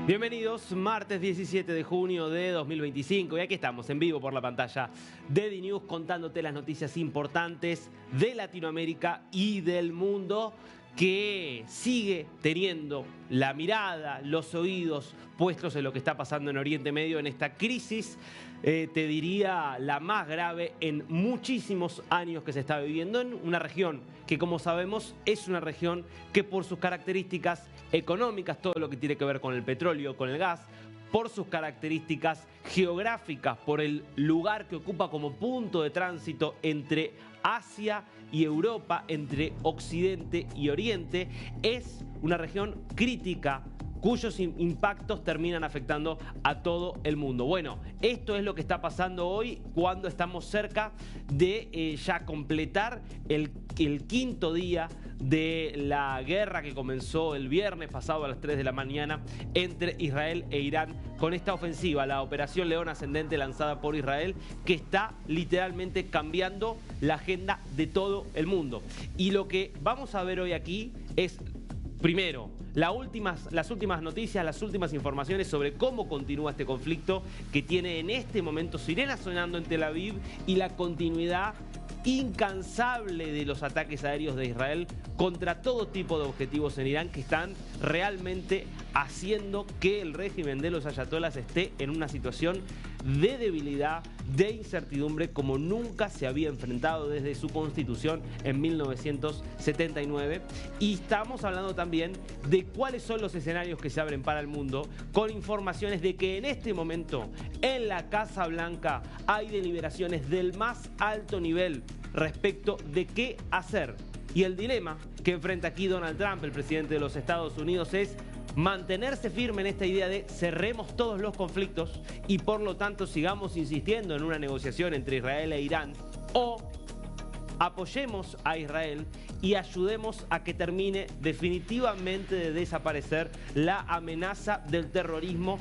Bienvenidos, martes 17 de junio de 2025 y aquí estamos en vivo por la pantalla de DNews contándote las noticias importantes de Latinoamérica y del mundo que sigue teniendo la mirada, los oídos puestos en lo que está pasando en Oriente Medio en esta crisis, te diría la más grave en muchísimos años que se está viviendo en una región que, como sabemos, es una región que por sus características económicas, todo lo que tiene que ver con el petróleo, con el gas, por sus características geográficas, por el lugar que ocupa como punto de tránsito entre Asia y Europa, entre Occidente y Oriente, es una región crítica cuyos impactos terminan afectando a todo el mundo. Bueno, esto es lo que está pasando hoy cuando estamos cerca de ya completar el quinto día de la guerra que comenzó el viernes pasado a las 3 de la mañana entre Israel e Irán con esta ofensiva, la Operación León Ascendente lanzada por Israel, que está literalmente cambiando la agenda de todo el mundo. Y lo que vamos a ver hoy aquí es, primero, las últimas noticias, las últimas informaciones sobre cómo continúa este conflicto que tiene en este momento sirenas sonando en Tel Aviv y la continuidad incansable de los ataques aéreos de Israel contra todo tipo de objetivos en Irán que están realmente haciendo que el régimen de los ayatolás esté en una situación de debilidad, de incertidumbre como nunca se había enfrentado desde su constitución en 1979. Y estamos hablando también de cuáles son los escenarios que se abren para el mundo, con informaciones de que en este momento en la Casa Blanca hay deliberaciones del más alto nivel respecto de qué hacer. Y el dilema que enfrenta aquí Donald Trump, el presidente de los Estados Unidos, es mantenerse firme en esta idea de cerremos todos los conflictos y por lo tanto sigamos insistiendo en una negociación entre Israel e Irán, o apoyemos a Israel y ayudemos a que termine definitivamente de desaparecer la amenaza del terrorismo,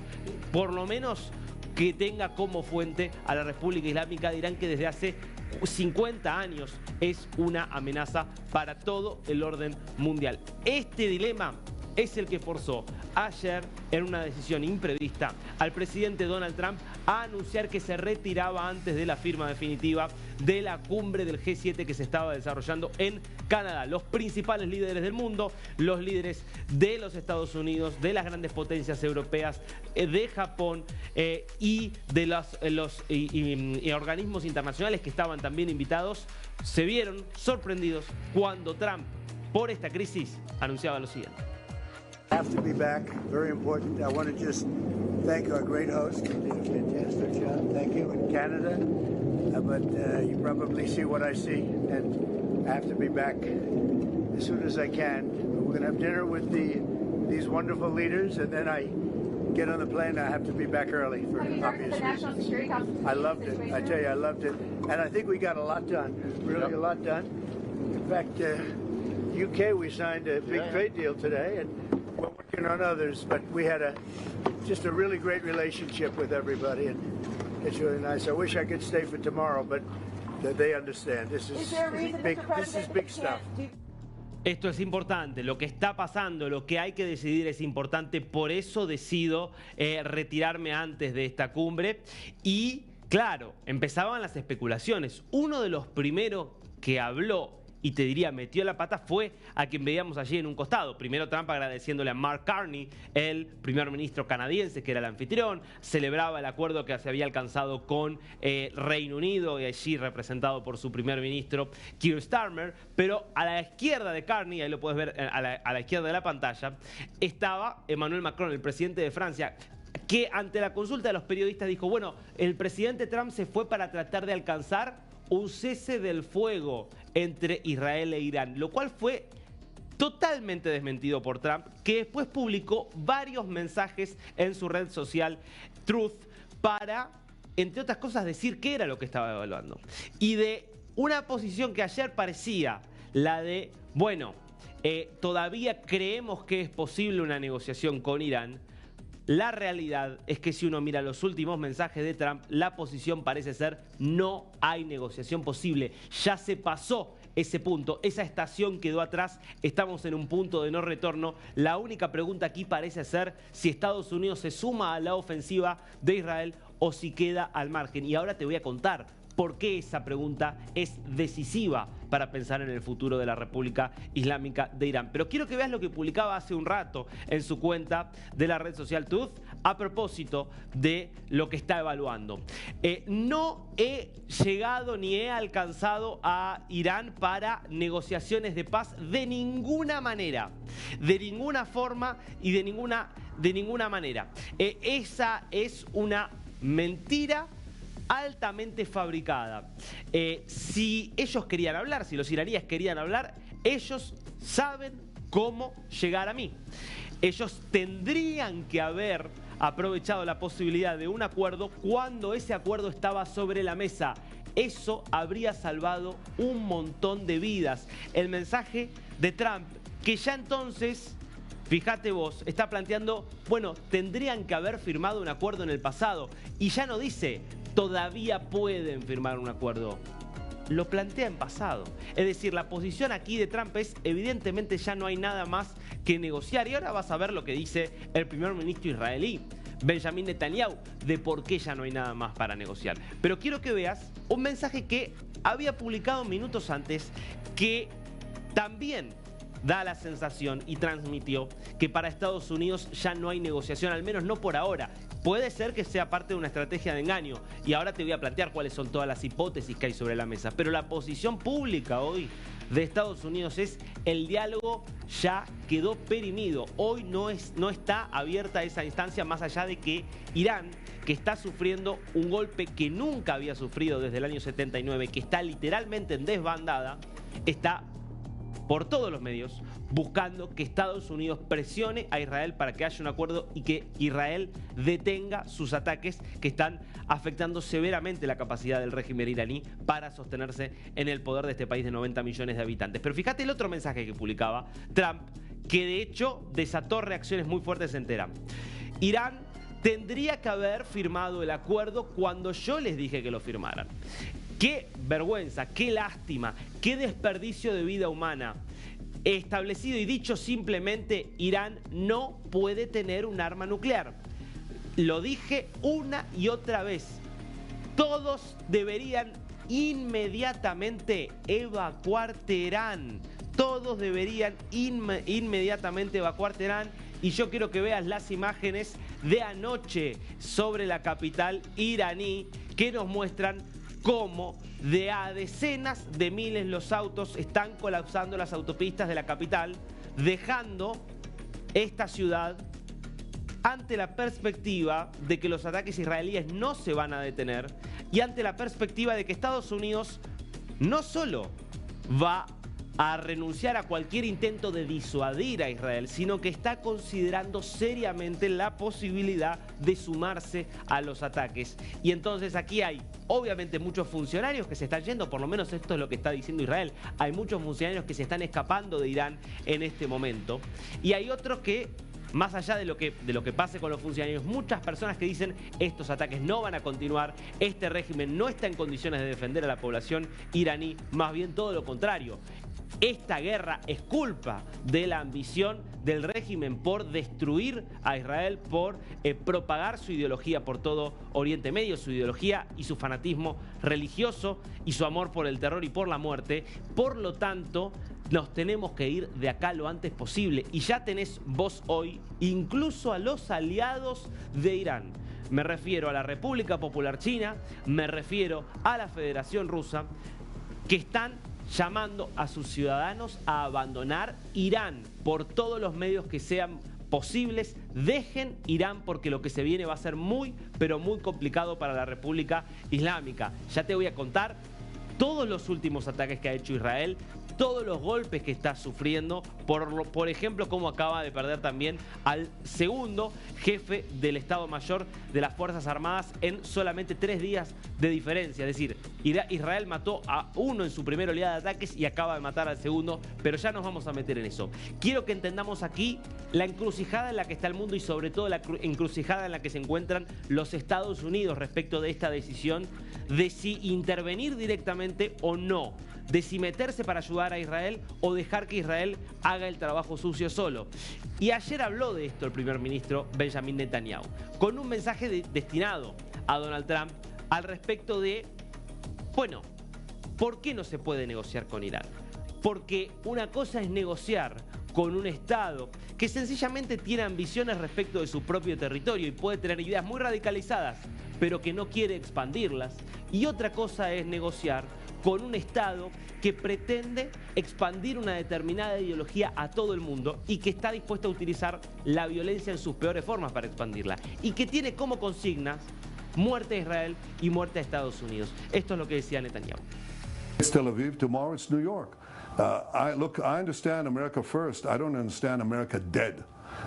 por lo menos que tenga como fuente a la República Islámica de Irán, que desde hace 50 años es una amenaza para todo el orden mundial. Este dilema es el que forzó ayer, en una decisión imprevista, al presidente Donald Trump a anunciar que se retiraba antes de la firma definitiva de la cumbre del G7 que se estaba desarrollando en Canadá. Los principales líderes del mundo, los líderes de los Estados Unidos, de las grandes potencias europeas, de Japón y de los organismos internacionales que estaban también invitados, se vieron sorprendidos cuando Trump, por esta crisis, anunciaba lo siguiente. Have to be back. Very important. I want to just thank our great host. He did a fantastic job. Thank you. In Canada. But you probably see what I see. And I have to be back as soon as I can. We're going to have dinner with these wonderful leaders. And then I get on the plane. I have to be back early for obvious reasons. I loved it. I tell you, I loved it. And I think we got a lot done. Really a lot done. In fact, UK, we signed a big trade deal today. And we're working on others, but we had just a really great relationship with everybody, and it's really nice. I wish I could stay for tomorrow, but they understand. This is big stuff. Esto es importante, lo que está pasando, lo que hay que decidir es importante, por eso decido retirarme antes de esta cumbre. Y claro, empezaban las especulaciones. Uno de los primeros que habló y te diría metió la pata fue a quien veíamos allí en un costado. Primero Trump agradeciéndole a Mark Carney, el primer ministro canadiense que era el anfitrión, celebraba el acuerdo que se había alcanzado con Reino Unido y allí representado por su primer ministro Keir Starmer, pero a la izquierda de Carney, ahí lo puedes ver a la izquierda de la pantalla, estaba Emmanuel Macron, el presidente de Francia, que ante la consulta de los periodistas dijo, bueno, el presidente Trump se fue para tratar de alcanzar un cese del fuego entre Israel e Irán, lo cual fue totalmente desmentido por Trump, que después publicó varios mensajes en su red social Truth para, entre otras cosas, decir qué era lo que estaba evaluando. Y de una posición que ayer parecía la de, bueno, todavía creemos que es posible una negociación con Irán. La realidad es que si uno mira los últimos mensajes de Trump, la posición parece ser no hay negociación posible. Ya se pasó ese punto, esa estación quedó atrás, estamos en un punto de no retorno. La única pregunta aquí parece ser si Estados Unidos se suma a la ofensiva de Israel o si queda al margen. Y ahora te voy a contar por qué esa pregunta es decisiva para pensar en el futuro de la República Islámica de Irán. Pero quiero que veas lo que publicaba hace un rato en su cuenta de la red social Truth a propósito de lo que está evaluando. No he llegado ni he alcanzado a Irán para negociaciones de paz de ninguna manera, de ninguna forma y de ninguna manera. Esa es una mentira altamente fabricada. Si ellos querían hablar, si los iraníes querían hablar, ellos saben cómo llegar a mí. Ellos tendrían que haber aprovechado la posibilidad de un acuerdo cuando ese acuerdo estaba sobre la mesa. Eso habría salvado un montón de vidas. El mensaje de Trump, que ya entonces, fíjate vos, está planteando, bueno, tendrían que haber firmado un acuerdo en el pasado. Y ya no dice, todavía pueden firmar un acuerdo. Lo plantea en pasado. Es decir, la posición aquí de Trump es, evidentemente ya no hay nada más que negociar. Y ahora vas a ver lo que dice el primer ministro israelí, Benjamin Netanyahu, de por qué ya no hay nada más para negociar. Pero quiero que veas un mensaje que había publicado minutos antes, que también da la sensación y transmitió que para Estados Unidos ya no hay negociación, al menos no por ahora. Puede ser que sea parte de una estrategia de engaño y ahora te voy a plantear cuáles son todas las hipótesis que hay sobre la mesa. Pero la posición pública hoy de Estados Unidos es: el diálogo ya quedó perimido. Hoy no está abierta esa instancia, más allá de que Irán, que está sufriendo un golpe que nunca había sufrido desde el año 79, que está literalmente en desbandada, está por todos los medios buscando que Estados Unidos presione a Israel para que haya un acuerdo y que Israel detenga sus ataques que están afectando severamente la capacidad del régimen iraní para sostenerse en el poder de este país de 90 millones de habitantes. Pero fíjate el otro mensaje que publicaba Trump, que de hecho desató reacciones muy fuertes en Teherán. Irán tendría que haber firmado el acuerdo cuando yo les dije que lo firmaran. Qué vergüenza, qué lástima, qué desperdicio de vida humana. Establecido y dicho simplemente, Irán no puede tener un arma nuclear. Lo dije una y otra vez. Todos deberían inmediatamente evacuar Teherán. Todos deberían inmediatamente evacuar Teherán. Y yo quiero que veas las imágenes de anoche sobre la capital iraní que nos muestran cómo de a decenas de miles los autos están colapsando las autopistas de la capital, dejando esta ciudad ante la perspectiva de que los ataques israelíes no se van a detener y ante la perspectiva de que Estados Unidos no solo va a renunciar a cualquier intento de disuadir a Israel, sino que está considerando seriamente la posibilidad de sumarse a los ataques. Y entonces aquí hay obviamente muchos funcionarios que se están yendo, por lo menos esto es lo que está diciendo Israel. Hay muchos funcionarios que se están escapando de Irán en este momento. Y hay otros que, más allá de lo que pase con los funcionarios, muchas personas que dicen estos ataques no van a continuar, este régimen no está en condiciones de defender a la población iraní, más bien todo lo contrario. Esta guerra es culpa de la ambición del régimen por destruir a Israel, por propagar su ideología por todo Oriente Medio, su ideología y su fanatismo religioso y su amor por el terror y por la muerte. Por lo tanto, nos tenemos que ir de acá lo antes posible. Y ya tenés vos hoy incluso a los aliados de Irán. Me refiero a la República Popular China, me refiero a la Federación Rusa, que están llamando a sus ciudadanos a abandonar Irán por todos los medios que sean posibles. Dejen Irán porque lo que se viene va a ser muy, pero muy complicado para la República Islámica. Ya te voy a contar todos los últimos ataques que ha hecho Israel, todos los golpes que está sufriendo, por ejemplo, cómo acaba de perder también al segundo jefe del Estado Mayor de las Fuerzas Armadas en solamente 3 días de diferencia. Es decir, Israel mató a uno en su primera oleada de ataques y acaba de matar al segundo, pero ya nos vamos a meter en eso. Quiero que entendamos aquí la encrucijada en la que está el mundo y sobre todo la encrucijada en la que se encuentran los Estados Unidos respecto de esta decisión de si intervenir directamente o no. de si meterse para ayudar a Israel o dejar que Israel haga el trabajo sucio solo. Y ayer habló de esto el primer ministro Benjamin Netanyahu, con un mensaje destinado a Donald Trump al respecto de, bueno, ¿por qué no se puede negociar con Irán? Porque una cosa es negociar con un Estado que sencillamente tiene ambiciones respecto de su propio territorio y puede tener ideas muy radicalizadas, pero que no quiere expandirlas. Y otra cosa es negociar con un Estado que pretende expandir una determinada ideología a todo el mundo y que está dispuesto a utilizar la violencia en sus peores formas para expandirla. Y que tiene como consignas muerte a Israel y muerte a Estados Unidos. Esto es lo que decía Netanyahu. It's Tel Aviv, tomorrow it's New York. I understand America first. I don't understand America dead.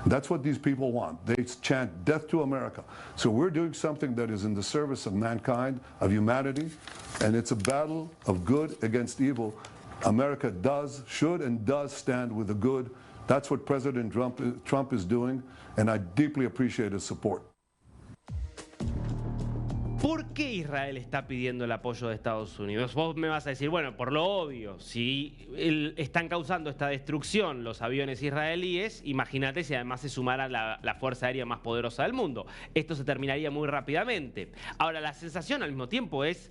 That's what these people want. They chant death to America. So we're doing something that is in the service of mankind, of humanity, and it's a battle of good against evil. America should and does stand with the good. That's what President Trump is doing, and I deeply appreciate his support. ¿Por qué Israel está pidiendo el apoyo de Estados Unidos? Vos me vas a decir, bueno, por lo obvio, si están causando esta destrucción los aviones israelíes, imagínate si además se sumara la fuerza aérea más poderosa del mundo. Esto se terminaría muy rápidamente. Ahora, la sensación al mismo tiempo es,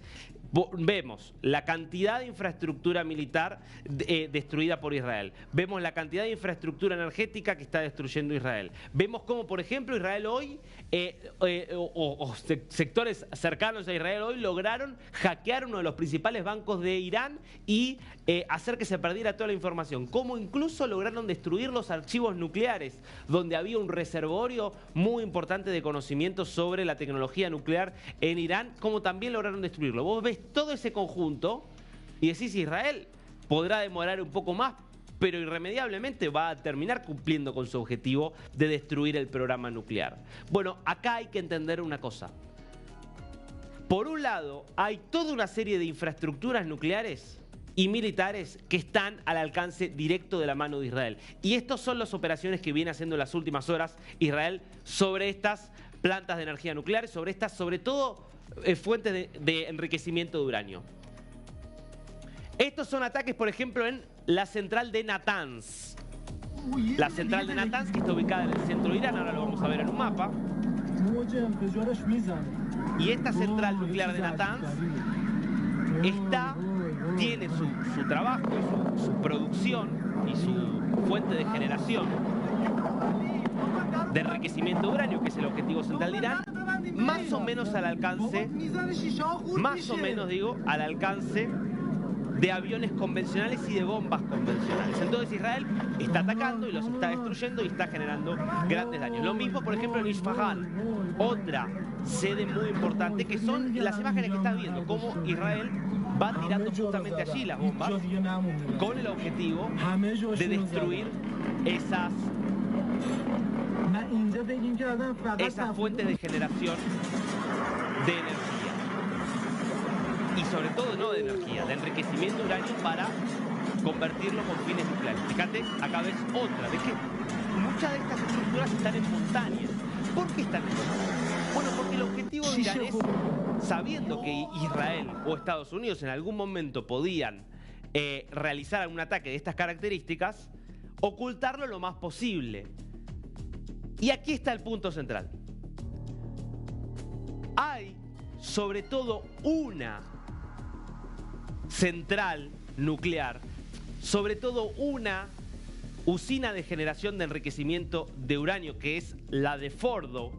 vemos la cantidad de infraestructura militar destruida por Israel. Vemos la cantidad de infraestructura energética que está destruyendo Israel. Vemos cómo, por ejemplo, Israel hoy, sectores cercanos a Israel hoy lograron hackear uno de los principales bancos de Irán y hacer que se perdiera toda la información. Cómo incluso lograron destruir los archivos nucleares, donde había un reservorio muy importante de conocimientos sobre la tecnología nuclear en Irán, como también lograron destruirlo. Vos ves todo ese conjunto y decís, Israel podrá demorar un poco más, pero irremediablemente va a terminar cumpliendo con su objetivo de destruir el programa nuclear. Bueno, acá hay que entender una cosa. Por un lado, hay toda una serie de infraestructuras nucleares y militares que están al alcance directo de la mano de Israel. Y estas son las operaciones que viene haciendo en las últimas horas Israel sobre estas plantas de energía nuclear, sobre estas, sobre todo, fuentes de enriquecimiento de uranio. Estos son ataques, por ejemplo, en la central de Natanz. La central de Natanz, que está ubicada en el centro de Irán, ahora lo vamos a ver en un mapa. Y esta central nuclear de Natanz tiene su trabajo, su producción y su fuente de generación de enriquecimiento de uranio, que es el objetivo central de Irán, más o menos al alcance, al alcance de aviones convencionales y de bombas convencionales. Entonces Israel está atacando y los está destruyendo y está generando grandes daños. Lo mismo, por ejemplo, en Isfahan, otra sede muy importante, que son las imágenes que estás viendo, cómo Israel va tirando justamente allí las bombas con el objetivo de destruir esas fuentes de generación de energía. Y sobre todo no de energía, de enriquecimiento de uranio para convertirlo con fines nucleares. Fíjate, acá ves otra. ¿Ves que muchas de estas estructuras están en montañas? ¿Por qué están en montañas? Bueno, porque el objetivo de Irán es, sabiendo que Israel o Estados Unidos en algún momento podían realizar un ataque de estas características, ocultarlo lo más posible. Y aquí está el punto central. Hay, sobre todo, una central nuclear, sobre todo una usina de generación de enriquecimiento de uranio, que es la de Fordo,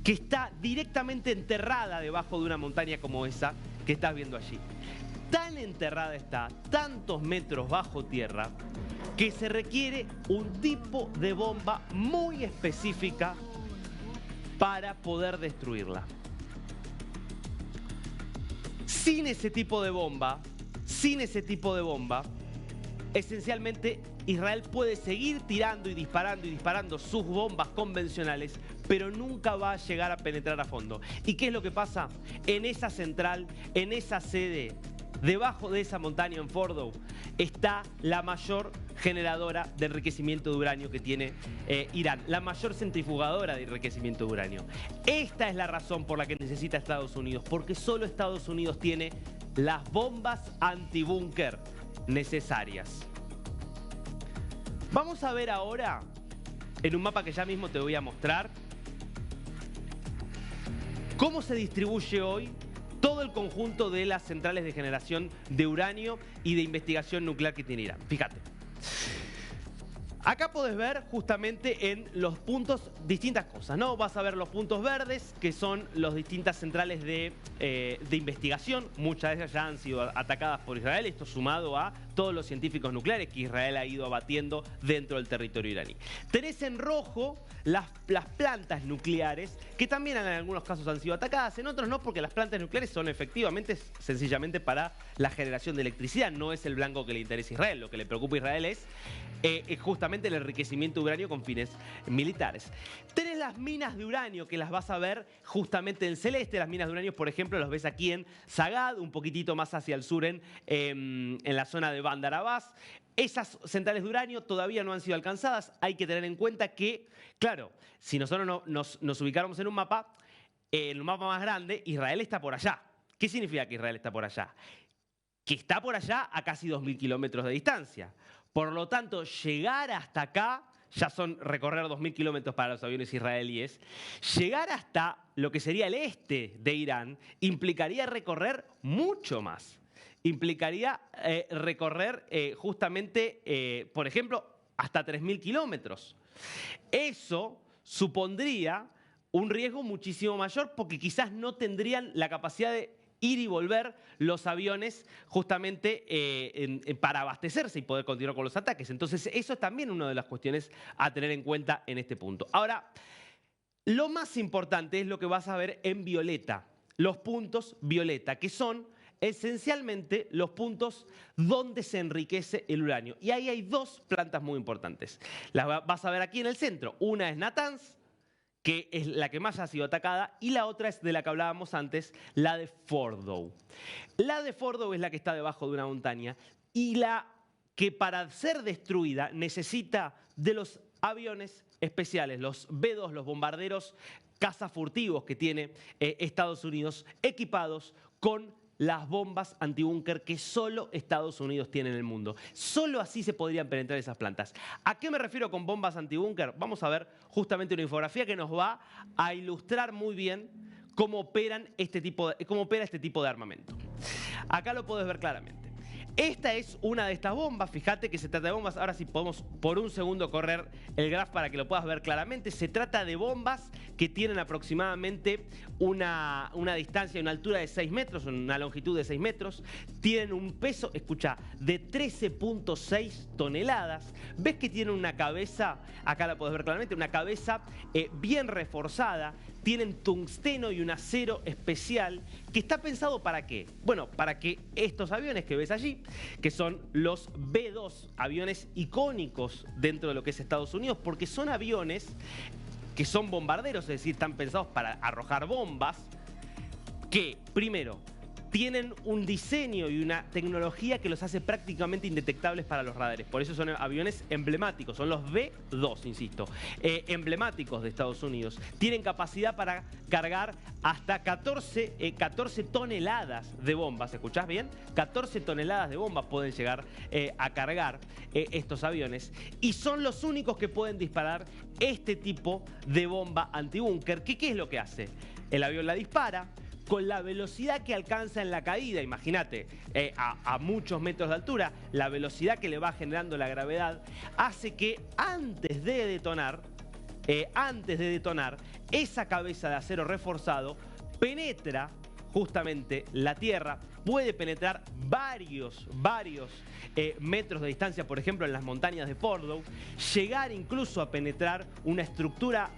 que está directamente enterrada debajo de una montaña como esa que estás viendo allí. Tan enterrada está, tantos metros bajo tierra, que se requiere un tipo de bomba muy específica para poder destruirla. Sin ese tipo de bomba, esencialmente Israel puede seguir tirando y disparando sus bombas convencionales, pero nunca va a llegar a penetrar a fondo. ¿Y qué es lo que pasa? En esa central, en esa sede, debajo de esa montaña en Fordo, está la mayor generadora de enriquecimiento de uranio que tiene Irán, la mayor centrifugadora de enriquecimiento de uranio. Esta es la razón por la que necesita Estados Unidos, porque solo Estados Unidos tiene las bombas antibúnker necesarias. Vamos a ver ahora, en un mapa que ya mismo te voy a mostrar, cómo se distribuye hoy todo el conjunto de las centrales de generación de uranio y de investigación nuclear que tiene Irán. Fíjate. Acá podés ver justamente en los puntos distintas cosas, ¿no? Vas a ver los puntos verdes, que son las distintas centrales de investigación. Muchas de ellas ya han sido atacadas por Israel. Esto sumado a todos los científicos nucleares que Israel ha ido abatiendo dentro del territorio iraní. Tenés en rojo las plantas nucleares, que también en algunos casos han sido atacadas, en otros no, porque las plantas nucleares son efectivamente sencillamente para la generación de electricidad. No es el blanco que le interesa a Israel. Lo que le preocupa a Israel es justamente el enriquecimiento de uranio con fines militares. Tenés las minas de uranio, que las vas a ver justamente en celeste. Las minas de uranio, por ejemplo, los ves aquí en Sagad, un poquitito más hacia el sur en la zona de Bandar Abbas. Esas centrales de uranio todavía no han sido alcanzadas. Hay que tener en cuenta que, claro, si nosotros nos ubicáramos en un mapa más grande, Israel está por allá. ¿Qué significa que Israel está por allá? Que está por allá a casi 2.000 kilómetros de distancia. Por lo tanto, llegar hasta acá, ya son recorrer 2.000 kilómetros para los aviones israelíes, llegar hasta lo que sería el este de Irán implicaría recorrer mucho más. Implicaría recorrer justamente, por ejemplo, hasta 3.000 kilómetros. Eso supondría un riesgo muchísimo mayor porque quizás no tendrían la capacidad de ir y volver los aviones justamente para abastecerse y poder continuar con los ataques. Entonces, eso es también una de las cuestiones a tener en cuenta en este punto. Ahora, lo más importante es lo que vas a ver en violeta, los puntos violeta, que son esencialmente los puntos donde se enriquece el uranio. Y ahí hay dos plantas muy importantes. Las vas a ver aquí en el centro. Una es Natanz, que es la que más ha sido atacada, y la otra es de la que hablábamos antes, la de Fordow. La de Fordow es la que está debajo de una montaña y la que para ser destruida necesita de los aviones especiales, los B-2, los bombarderos cazafurtivos que tiene Estados Unidos, equipados con las bombas antibúnker que solo Estados Unidos tiene en el mundo. Solo así se podrían penetrar esas plantas. ¿A qué me refiero con bombas antibúnker? Vamos a ver justamente una infografía que nos va a ilustrar muy bien cómo opera este tipo de armamento. Acá lo podés ver claramente. Esta es una de estas bombas, fíjate que se trata de bombas, ahora sí podemos por un segundo correr el graph para que lo puedas ver claramente. Se trata de bombas que tienen aproximadamente una distancia, una altura de 6 metros, una longitud de 6 metros, tienen un peso, escucha, de 13.6 toneladas. ¿Ves que tienen una cabeza, acá la podés ver claramente, una cabeza bien reforzada? Tienen tungsteno y un acero especial que está pensado ¿para qué? Bueno, para que estos aviones que ves allí, que son los B-2, aviones icónicos dentro de lo que es Estados Unidos, porque son aviones que son bombarderos, es decir, están pensados para arrojar bombas, que primero tienen un diseño y una tecnología que los hace prácticamente indetectables para los radares. Por eso son aviones emblemáticos, son los B-2, insisto, emblemáticos de Estados Unidos. Tienen capacidad para cargar hasta 14 toneladas de bombas, ¿escuchás bien? 14 toneladas de bombas pueden llegar a cargar estos aviones y son los únicos que pueden disparar este tipo de bomba antibúnker. ¿Qué es lo que hace? El avión la dispara con la velocidad que alcanza en la caída, imagínate, a muchos metros de altura, la velocidad que le va generando la gravedad hace que antes de detonar, esa cabeza de acero reforzado penetra justamente la Tierra, puede penetrar varios metros de distancia, por ejemplo en las montañas de Fordow, llegar incluso a penetrar una estructura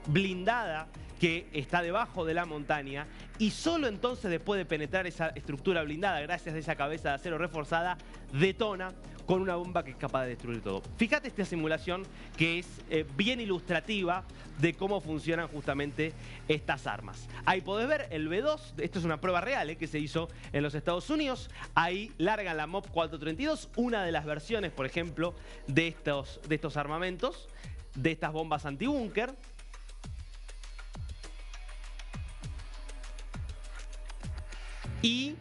blindada que está debajo de la montaña y solo entonces después de penetrar esa estructura blindada, gracias a esa cabeza de acero reforzada, detona con una bomba que es capaz de destruir todo. Fíjate esta simulación que es bien ilustrativa de cómo funcionan justamente estas armas. Ahí podés ver el B-2, esto es una prueba real que se hizo en los Estados Unidos. Ahí largan la MOP 432, una de las versiones, por ejemplo, de estos armamentos, de estas bombas antibúnker. Y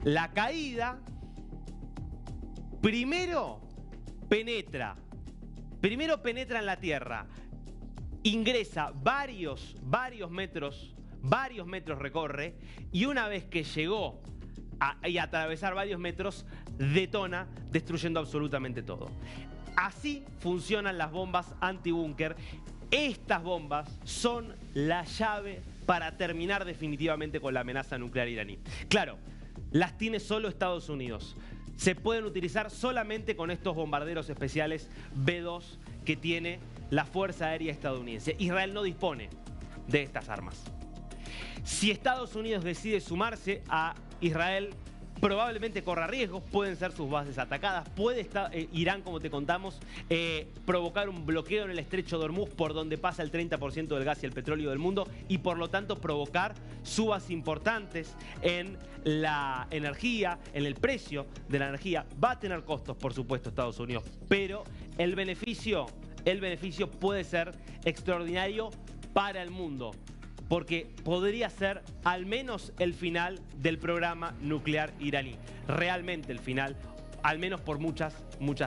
La caída primero penetra en la tierra, ingresa varios metros recorre, y una vez que llegó a atravesar varios metros, detona, destruyendo absolutamente todo. Así funcionan las bombas antibúnker. Estas bombas son la llave para terminar definitivamente con la amenaza nuclear iraní. Claro, las tiene solo Estados Unidos. Se pueden utilizar solamente con estos bombarderos especiales B-2 que tiene la Fuerza Aérea estadounidense. Israel no dispone de estas armas. Si Estados Unidos decide sumarse a Israel, probablemente corra riesgos, pueden ser sus bases atacadas, puede Irán, como te contamos, provocar un bloqueo en el estrecho de Hormuz, por donde pasa el 30% del gas y el petróleo del mundo, y por lo tanto provocar subas importantes en la energía, en el precio de la energía. Va a tener costos, por supuesto, Estados Unidos, pero el beneficio puede ser extraordinario para el mundo, porque podría ser al menos el final del programa nuclear iraní. Realmente el final, al menos por muchas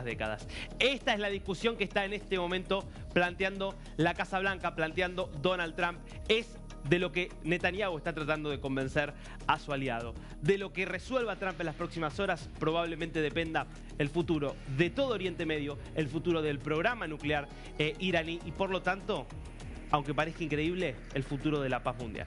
décadas. Esta es la discusión que está en este momento planteando la Casa Blanca, planteando Donald Trump. Es de lo que Netanyahu está tratando de convencer a su aliado. De lo que resuelva Trump en las próximas horas probablemente dependa el futuro de todo Oriente Medio, el futuro del programa nuclear iraní y, por lo tanto, aunque parezca increíble, el futuro de la paz mundial.